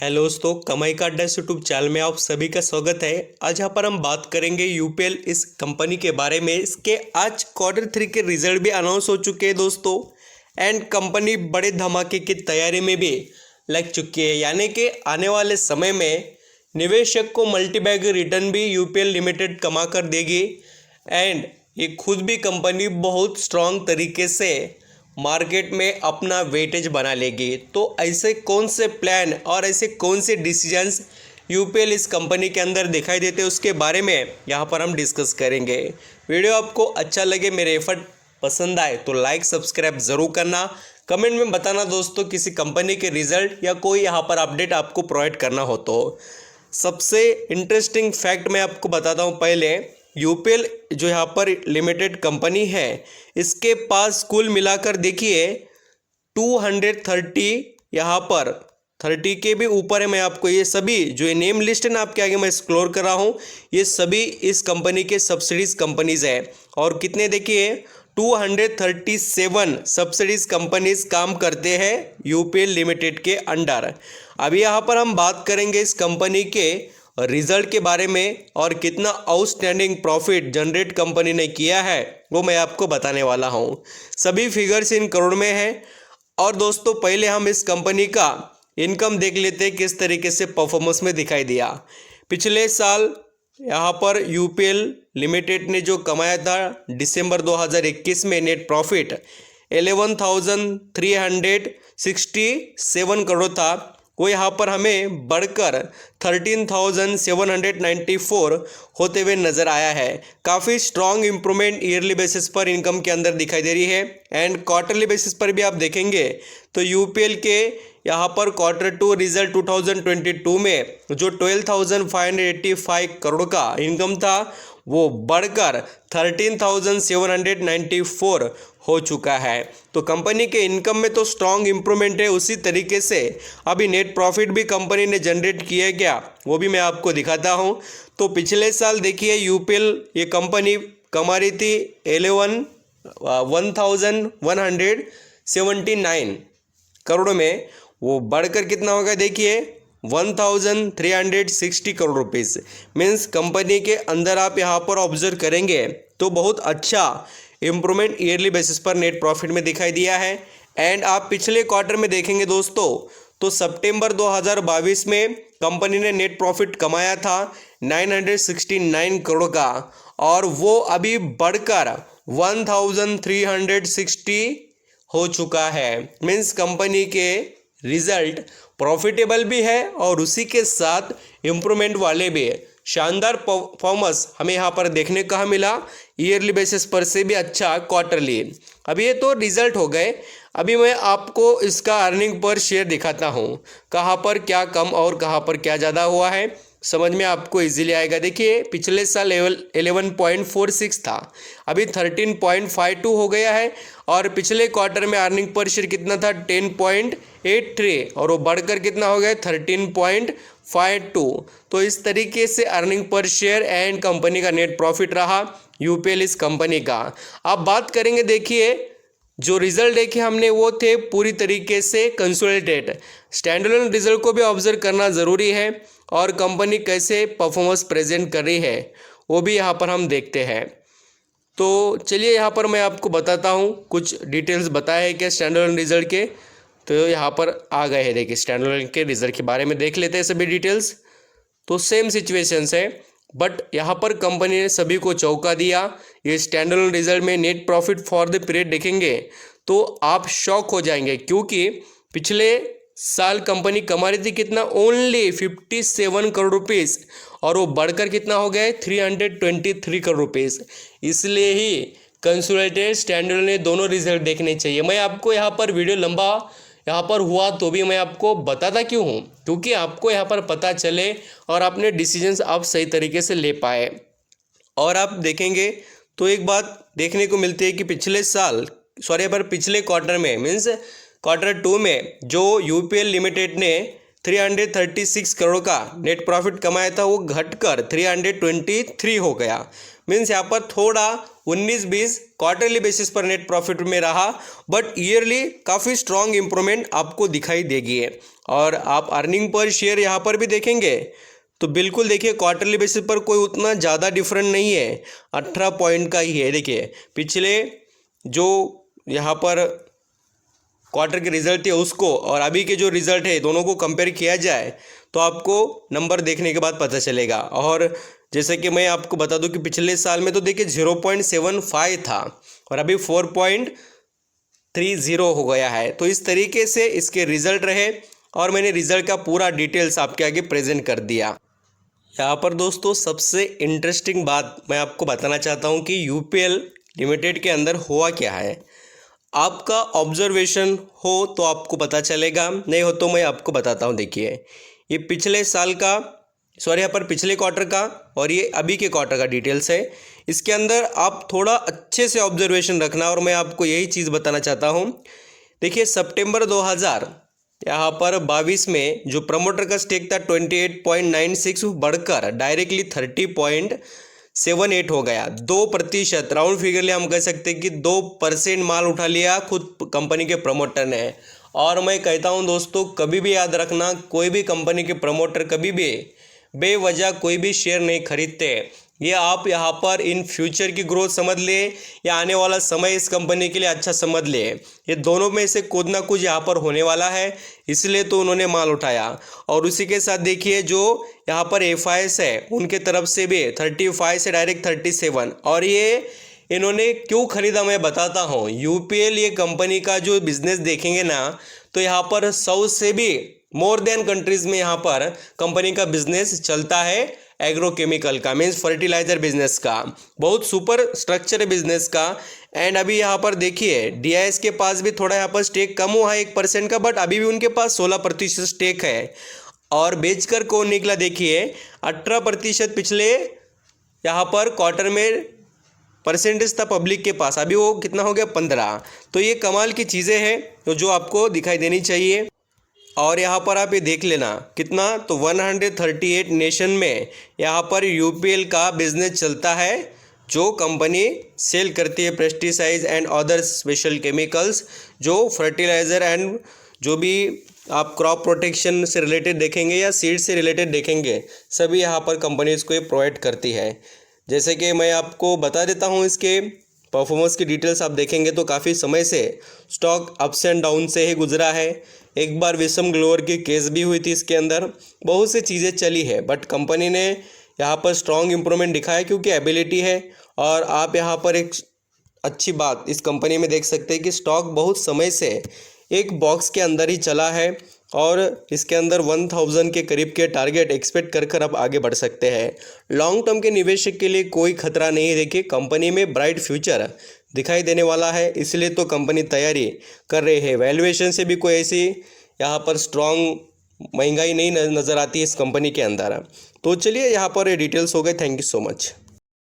Hello दोस्तों, कमाई का अड्डा यूट्यूब चैनल में आप सभी का स्वागत है। आज यहाँ पर हम बात करेंगे यूपीएल इस कंपनी के बारे में। इसके आज क्वार्टर 3 के रिजल्ट भी अनाउंस हो चुके हैं दोस्तों, एंड कंपनी बड़े धमाके की तैयारी में भी लग चुकी है। यानी कि आने वाले समय में निवेशक को मल्टीबैग रिटर्न भी यूपीएल लिमिटेड कमा कर देगी, एंड ये खुद भी कंपनी बहुत स्ट्रांग तरीके से मार्केट में अपना वेटेज बना लेगी। तो ऐसे कौन से प्लान और ऐसे कौन से डिसीजंस यूपीएल इस कंपनी के अंदर दिखाई देते हैं, उसके बारे में यहाँ पर हम डिस्कस करेंगे। वीडियो आपको अच्छा लगे, मेरे एफर्ट पसंद आए तो लाइक सब्सक्राइब ज़रूर करना। कमेंट में बताना दोस्तों किसी कंपनी के रिजल्ट या कोई यहाँ पर अपडेट आपको प्रोवाइड करना हो तो। सबसे इंटरेस्टिंग फैक्ट मैं आपको बताता हूँ। पहले यूपीएल जो यहाँ पर लिमिटेड कंपनी है, इसके पास कुल मिलाकर देखिए 230 यहाँ पर 30 के भी ऊपर है। मैं आपको ये सभी जो ये नेम लिस्ट है ना आपके आगे मैं एक्सप्लोर कर रहा हूँ, ये सभी इस कंपनी के सब्सिडीज कंपनीज है। और कितने देखिए 237 सब्सिडीज कंपनीज काम करते हैं यूपीएल लिमिटेड के अंडर। अभी यहाँ पर हम बात करेंगे इस कंपनी के रिजल्ट के बारे में और कितना आउटस्टैंडिंग प्रॉफिट जनरेट कंपनी ने किया है वो मैं आपको बताने वाला हूँ। सभी फिगर्स इन करोड़ में हैं। और दोस्तों पहले हम इस कंपनी का इनकम देख लेते हैं किस तरीके से परफॉर्मेंस में दिखाई दिया। पिछले साल यहाँ पर यूपीएल लिमिटेड ने जो कमाया था दिसंबर 2021 में नेट प्रॉफिट 11,367 करोड़ था, वो यहाँ पर हमें बढ़कर 13,794 होते हुए नज़र आया है। काफ़ी स्ट्रॉन्ग इम्प्रूवमेंट ईयरली बेसिस पर इनकम के अंदर दिखाई दे रही है, एंड क्वार्टरली बेसिस पर भी आप देखेंगे तो यूपीएल के यहाँ पर Q2 रिजल्ट 2022 में जो 12,585 करोड़ का इनकम था वो बढ़कर 13,794 हो चुका है। तो कंपनी के इनकम में तो स्ट्रॉन्ग इम्प्रूवमेंट है। उसी तरीके से अभी नेट प्रॉफिट भी कंपनी ने जनरेट किया क्या वो भी मैं आपको दिखाता हूं। तो पिछले साल देखिए यूपीएल ये कंपनी कमा रही थी 11,179 करोड़ में, वो बढ़कर कितना होगा देखिए 1,360 करोड़ रुपीज़। मीन्स कंपनी के अंदर आप यहाँ पर ऑब्जर्व करेंगे तो बहुत अच्छा इम्प्रूवमेंट ईयरली बेसिस पर नेट प्रॉफिट में दिखाई दिया है। एंड आप पिछले क्वार्टर में देखेंगे दोस्तों तो सितंबर 2022 में कंपनी ने नेट प्रॉफिट कमाया था 969 करोड़ का, और वो अभी बढ़कर 1,360 हो चुका है। मीन्स कंपनी के रिजल्ट प्रॉफिटेबल भी है और उसी के साथ इम्प्रूवमेंट वाले भी है। शानदार परफॉर्मेंस हमें यहाँ पर देखने को मिला, ईयरली बेसिस पर से भी अच्छा क्वार्टरली। अभी ये तो रिजल्ट हो गए। अभी मैं आपको इसका अर्निंग पर शेयर दिखाता हूँ, कहाँ पर क्या कम और कहाँ पर क्या ज़्यादा हुआ है, समझ में आपको इजीली आएगा। देखिए पिछले साल 11.46 था, अभी 13.52 हो गया है, और पिछले क्वार्टर में अर्निंग पर शेयर कितना था 10.83, और वो बढ़कर कितना हो गया 13.52। तो इस तरीके से earning per share and company का नेट प्रॉफिट रहा यूपीएल इस कंपनी का। अब बात करेंगे देखिए जो रिजल्ट देखे हमने वो थे पूरी तरीके से कंसोलिडेटेड। स्टैंडअलोन रिजल्ट को भी ऑब्जर्व करना ज़रूरी है, और कंपनी कैसे परफॉर्मेंस प्रेजेंट कर रही है वो भी यहाँ पर हम देखते हैं। तो चलिए यहाँ पर मैं आपको बताता हूँ, कुछ डिटेल्स बताए हैं क्या स्टैंडअलोन रिजल्ट के, तो यहाँ पर आ गए हैं। देखिए स्टैंडअलोन के रिजल्ट के बारे में देख लेते हैं सभी डिटेल्स। तो सेम सिचुएशंस है, बट यहाँ पर कंपनी ने सभी को चौंका दिया। ये स्टैंडअलोन रिजल्ट में net profit for the period देखेंगे तो आप शॉक हो जाएंगे, क्योंकि पिछले साल कंपनी कमा रही थी कितना ओनली 57 करोड़ रुपीज़, और वो बढ़कर कितना हो गया 323 करोड़ रुपीज़। इसलिए ही कंसोलिडेटेड स्टैंडअलोन ने दोनों रिजल्ट देखने चाहिए। मैं आपको यहाँ पर वीडियो लंबा यहाँ पर हुआ तो भी मैं आपको बताता क्यों हूँ, क्योंकि आपको यहाँ पर पता चले और अपने डिसीजंस आप सही तरीके से ले पाए। और आप देखेंगे तो एक बात देखने को मिलती है कि पिछले क्वार्टर में मीन्स Q2 में जो यूपीएल लिमिटेड ने 336 करोड़ का नेट प्रॉफिट कमाया था, वो घटकर 323 हो गया। मीन्स यहाँ पर थोड़ा 19-20 क्वार्टरली बेसिस पर नेट प्रॉफिट में रहा, बट ईयरली काफ़ी स्ट्रॉन्ग इंप्रूवमेंट आपको दिखाई देगी। और आप अर्निंग पर शेयर यहाँ पर भी देखेंगे तो बिल्कुल देखिए क्वार्टरली बेसिस पर कोई उतना ज़्यादा डिफरेंट नहीं है, 18 पॉइंट का ही है। देखिए पिछले जो यहाँ पर क्वार्टर के रिजल्ट थे उसको और अभी के जो रिजल्ट है दोनों को कंपेयर किया जाए तो आपको नंबर देखने के बाद पता चलेगा। और जैसे कि मैं आपको बता दूं कि पिछले साल में तो देखिए 0.75 था और अभी 4.30 हो गया है। तो इस तरीके से इसके रिजल्ट रहे और मैंने रिजल्ट का पूरा डिटेल्स आपके आगे प्रेजेंट कर दिया। यहाँ पर दोस्तों सबसे इंटरेस्टिंग बात मैं आपको बताना चाहता हूँ कि यूपीएल लिमिटेड के अंदर हुआ क्या है। आपका ऑब्जर्वेशन हो तो आपको पता चलेगा, नहीं हो तो मैं आपको बताता हूँ। देखिए ये पिछले साल का, सॉरी यहाँ पर पिछले क्वार्टर का और ये अभी के क्वार्टर का डिटेल्स है। इसके अंदर आप थोड़ा अच्छे से ऑब्जर्वेशन रखना और मैं आपको यही चीज़ बताना चाहता हूँ। देखिए सितंबर 2000 यहाँ पर 22 में जो प्रमोटर का स्टेक था 28.96 बढ़कर डायरेक्टली 30.78 हो गया। 2% राउंड फिगरली हम कह सकते हैं कि 2% माल उठा लिया खुद कंपनी के प्रमोटर ने। और मैं कहता हूं दोस्तों कभी भी याद रखना, कोई भी कंपनी के प्रमोटर कभी भी बेवजह कोई भी शेयर नहीं खरीदते। ये आप यहाँ पर इन फ्यूचर की ग्रोथ समझ ले या आने वाला समय इस कंपनी के लिए अच्छा समझ ले, ये दोनों में से कुछ ना कुछ यहाँ पर होने वाला है, इसलिए तो उन्होंने माल उठाया। और उसी के साथ देखिए जो यहाँ पर एफआईएस है उनके तरफ से भी 35 से डायरेक्ट 37। और ये इन्होंने क्यों खरीदा मैं बताता हूँ। यूपीएल ये कंपनी का जो बिजनेस देखेंगे ना तो यहाँ पर 100 से भी मोर देन कंट्रीज़ में यहाँ पर कंपनी का बिजनेस चलता है एग्रोकेमिकल का, मीन्स फर्टिलाइजर बिजनेस का। बहुत सुपर स्ट्रक्चर है बिजनेस का। एंड अभी यहाँ पर देखिए डीआईएस के पास भी थोड़ा यहाँ पर स्टेक कम हुआ है 1% का, बट अभी भी उनके पास 16% स्टेक है। और बेचकर कौन निकला देखिए 18% पिछले यहाँ पर क्वार्टर में परसेंटेज था पब्लिक के पास, अभी वो कितना हो गया 15। तो ये कमाल की चीज़ें हैं तो जो आपको दिखाई देनी चाहिए। और यहाँ पर आप ये देख लेना कितना, तो 138 नेशन में यहाँ पर यूपीएल का बिजनेस चलता है, जो कंपनी सेल करती है pesticides and other special chemicals, जो फर्टिलाइज़र एंड जो भी आप क्रॉप प्रोटेक्शन से रिलेटेड देखेंगे या सीड से रिलेटेड देखेंगे, सभी यहाँ पर कंपनीज़ को ये प्रोवाइड करती है। जैसे कि मैं आपको बता देता हूँ इसके परफॉर्मेंस की डिटेल्स आप देखेंगे तो काफ़ी समय से स्टॉक अप्स एंड डाउन से ही गुजरा है। एक बार विषम ग्लोअर की केस भी हुई थी, इसके अंदर बहुत सी चीज़ें चली है, बट कंपनी ने यहाँ पर स्ट्रॉन्ग इंप्रूवमेंट दिखाया क्योंकि एबिलिटी है। और आप यहाँ पर एक अच्छी बात इस कंपनी में देख सकते हैं कि स्टॉक बहुत समय से एक बॉक्स के अंदर ही चला है और इसके अंदर 1000 के करीब के टारगेट एक्सपेक्ट कर आप आगे बढ़ सकते हैं। लॉन्ग टर्म के निवेशक के लिए कोई खतरा नहीं है। देखिए कंपनी में ब्राइट फ्यूचर दिखाई देने वाला है, इसलिए तो कंपनी तैयारी कर रही है। वैल्यूएशन से भी कोई ऐसी यहाँ पर स्ट्रॉन्ग महंगाई नहीं नज़र आती है इस कंपनी के अंदर। तो चलिए यहाँ पर ये डिटेल्स हो गए। Thank you so much.